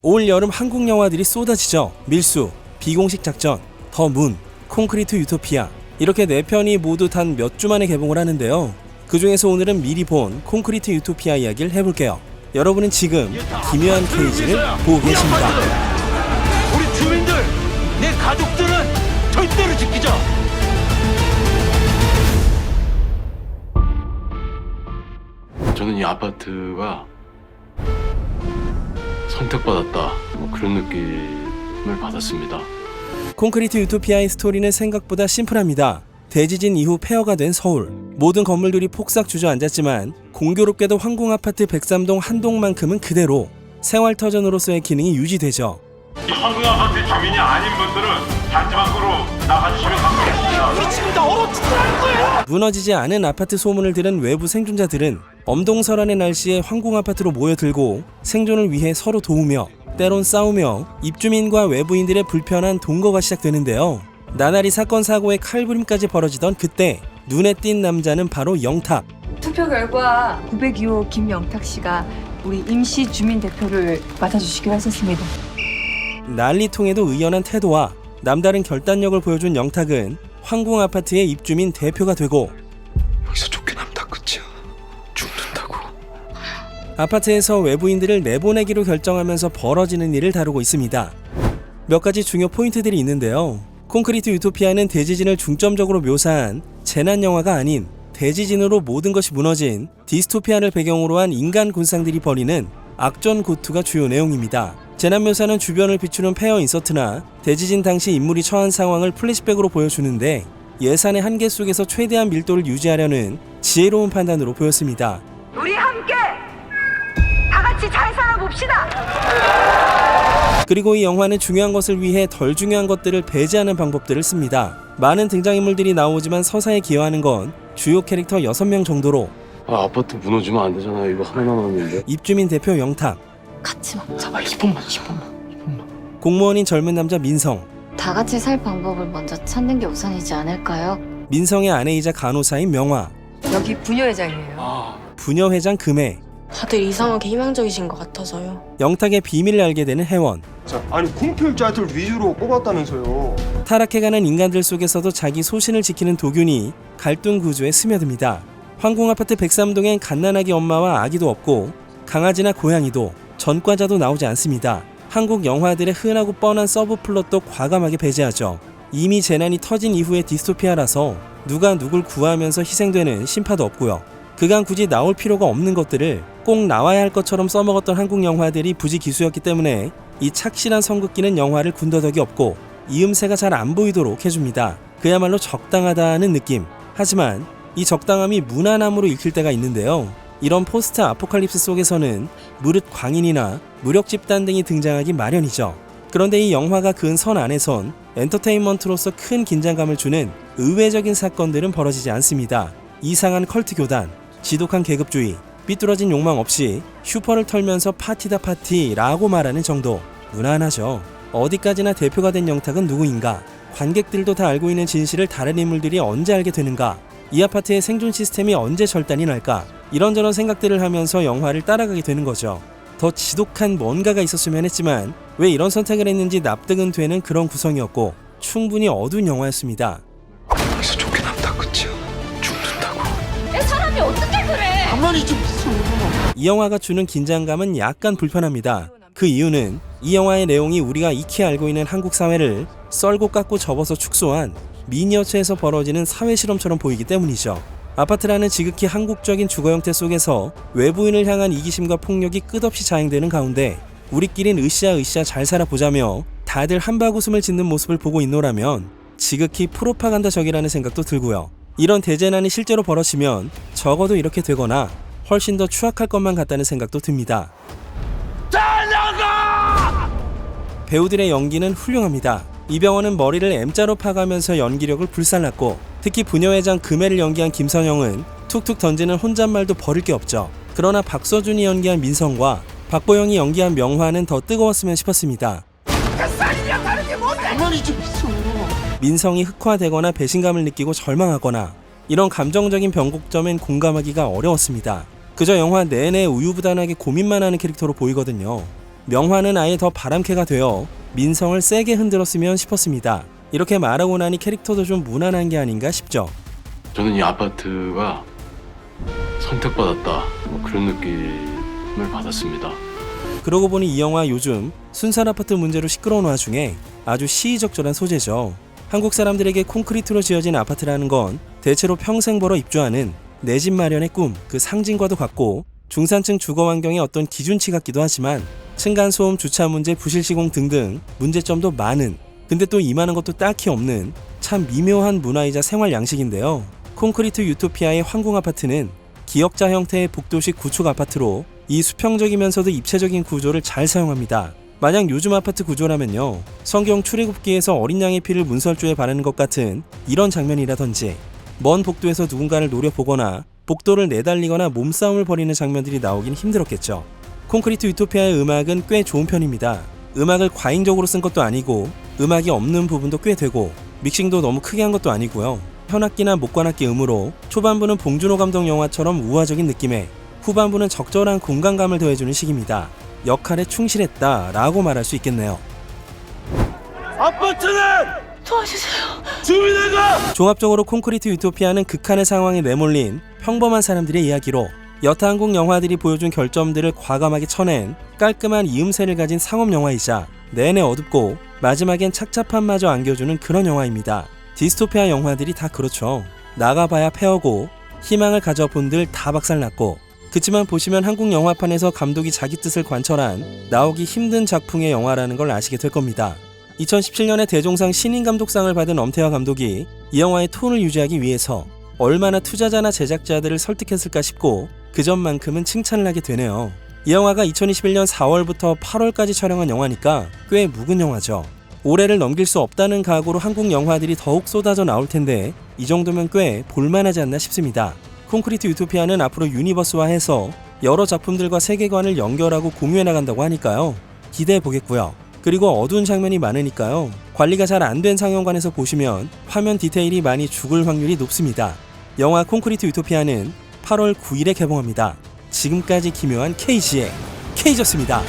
올 여름 한국 영화들이 쏟아지죠. 밀수, 비공식 작전, 더 문, 콘크리트 유토피아 이렇게 4편이 모두 단 몇 주 만에 개봉을 하는데요. 그 중에서 오늘은 미리 본 콘크리트 유토피아 이야기를 해볼게요. 여러분은 지금 기묘한 케이지를 보고 계십니다. 우리 주민들, 내 가족들은 절대로 지키자. 저는 이 아파트가 선택받았다, 그런 느낌을 받았습니다. 콘크리트 유토피아의 스토리는 생각보다 심플합니다. 대지진 이후 폐허가 된 서울. 모든 건물들이 폭삭 주저앉았지만 공교롭게도 황궁아파트 103동 한 동만큼은 그대로 생활터전으로서의 기능이 유지되죠. 이 황궁아파트 주민이 아닌 분들은 단지 밖으로 나가주시면 감사하겠습니다. 우리 지금 다 얼어 죽으라는 거야. 무너지지 않은 아파트 소문을 들은 외부 생존자들은 엄동설한의 날씨에 황궁아파트로 모여들고 생존을 위해 서로 도우며 때론 싸우며 입주민과 외부인들의 불편한 동거가 시작되는데요. 나날이 사건 사고의 칼부림까지 벌어지던 그때 눈에 띈 남자는 바로 영탁. 투표 결과 902호 김영탁 씨가 우리 임시 주민 대표를 맡아주시기로 하셨습니다. 난리통에도 의연한 태도와 남다른 결단력을 보여준 영탁은 황궁아파트의 입주민 대표가 되고 여기서 쫓겨나면 다 끝이야. 죽는다고. 아파트에서 외부인들을 내보내기로 결정하면서 벌어지는 일을 다루고 있습니다. 몇 가지 중요 포인트들이 있는데요. 콘크리트 유토피아는 대지진을 중점적으로 묘사한 재난 영화가 아닌 대지진으로 모든 것이 무너진 디스토피아를 배경으로 한 인간 군상들이 벌이는 악전 고투가 주요 내용입니다. 재난 묘사는 주변을 비추는 폐허 인서트나 대지진 당시 인물이 처한 상황을 플래시백으로 보여주는데 예산의 한계 속에서 최대한 밀도를 유지하려는 지혜로운 판단으로 보였습니다. 우리 함께 다 같이 잘 살아봅시다. 그리고 이 영화는 중요한 것을 위해 덜 중요한 것들을 배제하는 방법들을 씁니다. 많은 등장인물들이 나오지만 서사에 기여하는 건 주요 캐릭터 6명 정도로 아파트 무너지면 안 되잖아요. 이거 하나 남았는데. 입주민 대표 영탁, 같이 먹자. 아, 2번만. 공무원인 젊은 남자 민성, 다 같이 살 방법을 먼저 찾는 게 우선이지 않을까요? 민성의 아내이자 간호사인 명화, 여기 부녀회장이에요. 부녀회장 금혜, 다들 이상하게 희망적이신 것 같아서요. 영탁의 비밀을 알게 되는 혜원, 아니 콩필자들 위주로 뽑았다면서요. 타락해가는 인간들 속에서도 자기 소신을 지키는 도균이 갈등 구조에 스며듭니다. 황궁아파트 103동엔 갓난아기 엄마와 아기도 없고 강아지나 고양이도 전과자도 나오지 않습니다. 한국 영화들의 흔하고 뻔한 서브 플롯도 과감하게 배제하죠. 이미 재난이 터진 이후의 디스토피아라서 누가 누굴 구하면서 희생되는 신파도 없고요. 그간 굳이 나올 필요가 없는 것들을 꼭 나와야 할 것처럼 써먹었던 한국 영화들이 부지기수였기 때문에 이 착실한 선긋기는 영화를 군더더기 없고 이음새가 잘 안 보이도록 해줍니다. 그야말로 적당하다는 느낌. 하지만 이 적당함이 무난함으로 읽힐 때가 있는데요. 이런 포스트 아포칼립스 속에서는 무릇 광인이나 무력 집단 등이 등장하기 마련이죠. 그런데 이 영화가 그은 선 안에선 엔터테인먼트로서 큰 긴장감을 주는 의외적인 사건들은 벌어지지 않습니다. 이상한 컬트 교단, 지독한 계급주의, 삐뚤어진 욕망 없이 슈퍼를 털면서 파티다 파티라고 말하는 정도. 무난하죠. 어디까지나 대표가 된 영탁은 누구인가? 관객들도 다 알고 있는 진실을 다른 인물들이 언제 알게 되는가? 이 아파트의 생존 시스템이 언제 절단이 날까? 이런저런 생각들을 하면서 영화를 따라가게 되는 거죠. 더 지독한 뭔가가 있었으면 했지만 왜 이런 선택을 했는지 납득은 되는 그런 구성이었고 충분히 어두운 영화였습니다. 여기서 쫓겨나면 다 끝이야. 죽는다고. 사람이 어떻게 그래? 가만히 좀 있어. 이 영화가 주는 긴장감은 약간 불편합니다. 그 이유는 이 영화의 내용이 우리가 익히 알고 있는 한국 사회를 썰고 깎고 접어서 축소한 미니어처에서 벌어지는 사회 실험처럼 보이기 때문이죠. 아파트라는 지극히 한국적인 주거 형태 속에서 외부인을 향한 이기심과 폭력이 끝없이 자행되는 가운데 우리끼린 으쌰으쌰 잘 살아보자며 다들 한바구음을 짓는 모습을 보고 있노라면 지극히 프로파간다적이라는 생각도 들고요. 이런 대재난이 실제로 벌어지면 적어도 이렇게 되거나 훨씬 더 추악할 것만 같다는 생각도 듭니다. 배우들의 연기는 훌륭합니다. 이병헌은 머리를 M자로 파가면서 연기력을 불살랐고 특히 부녀회장 금혜를 연기한 김선영은 툭툭 던지는 혼잣말도 버릴 게 없죠. 그러나 박서준이 연기한 민성과 박보영이 연기한 명화는 더 뜨거웠으면 싶었습니다. 가만히 좀 있어. 민성이 흑화되거나 배신감을 느끼고 절망하거나 이런 감정적인 변곡점엔 공감하기가 어려웠습니다. 그저 영화 내내 우유부단하게 고민만 하는 캐릭터로 보이거든요. 명화는 아예 더 바람캐가 되어 민성을 세게 흔들었으면 싶었습니다. 이렇게 말하고 나니 캐릭터도 좀 무난한 게 아닌가 싶죠. 저는 이 아파트가 선택받았다 뭐 그런 느낌을 받았습니다. 그러고 보니 이 영화 요즘 순살 아파트 문제로 시끄러운 와중에 아주 시의적절한 소재죠. 한국 사람들에게 콘크리트로 지어진 아파트라는 건 대체로 평생 벌어 입주하는 내 집 마련의 꿈, 그 상징과도 같고 중산층 주거 환경의 어떤 기준치 같기도 하지만 층간소음, 주차 문제, 부실 시공 등등 문제점도 많은, 근데 또 이만한 것도 딱히 없는 참 미묘한 문화이자 생활 양식인데요. 콘크리트 유토피아의 황궁아파트는 기역자 형태의 복도식 구축 아파트로 이 수평적이면서도 입체적인 구조를 잘 사용합니다. 만약 요즘 아파트 구조라면요, 성경 출애굽기에서 어린 양의 피를 문설주에 바르는 것 같은 이런 장면이라든지 먼 복도에서 누군가를 노려보거나 복도를 내달리거나 몸싸움을 벌이는 장면들이 나오긴 힘들었겠죠. 콘크리트 유토피아의 음악은 꽤 좋은 편입니다. 음악을 과잉적으로 쓴 것도 아니고 음악이 없는 부분도 꽤 되고 믹싱도 너무 크게 한 것도 아니고요. 현악기나 목관악기 음으로 초반부는 봉준호 감독 영화처럼 우화적인 느낌에 후반부는 적절한 공간감을 더해주는 식입니다. 역할에 충실했다 라고 말할 수 있겠네요. 아파트는 도와주세요. 주민회가 종합적으로 콘크리트 유토피아는 극한의 상황에 내몰린 평범한 사람들의 이야기로 여타 한국 영화들이 보여준 결점들을 과감하게 쳐낸 깔끔한 이음새를 가진 상업 영화이자 내내 어둡고 마지막엔 착잡함마저 안겨주는 그런 영화입니다. 디스토피아 영화들이 다 그렇죠. 나가봐야 폐허고 희망을 가져본들 다 박살났고, 그치만 보시면 한국 영화판에서 감독이 자기 뜻을 관철한 나오기 힘든 작품의 영화라는 걸 아시게 될 겁니다. 2017년에 대종상 신인감독상을 받은 엄태화 감독이 이 영화의 톤을 유지하기 위해서 얼마나 투자자나 제작자들을 설득했을까 싶고 그 점만큼은 칭찬을 하게 되네요. 이 영화가 2021년 4월부터 8월까지 촬영한 영화니까 꽤 묵은 영화죠. 올해를 넘길 수 없다는 각오로 한국 영화들이 더욱 쏟아져 나올 텐데 이 정도면 꽤 볼만하지 않나 싶습니다. 콘크리트 유토피아는 앞으로 유니버스화해서 여러 작품들과 세계관을 연결하고 공유해 나간다고 하니까요. 기대해 보겠고요. 그리고 어두운 장면이 많으니까요. 관리가 잘 안 된 상영관에서 보시면 화면 디테일이 많이 죽을 확률이 높습니다. 영화 콘크리트 유토피아는 8월 9일에 개봉합니다. 지금까지 기묘한 KG의 K졌습니다.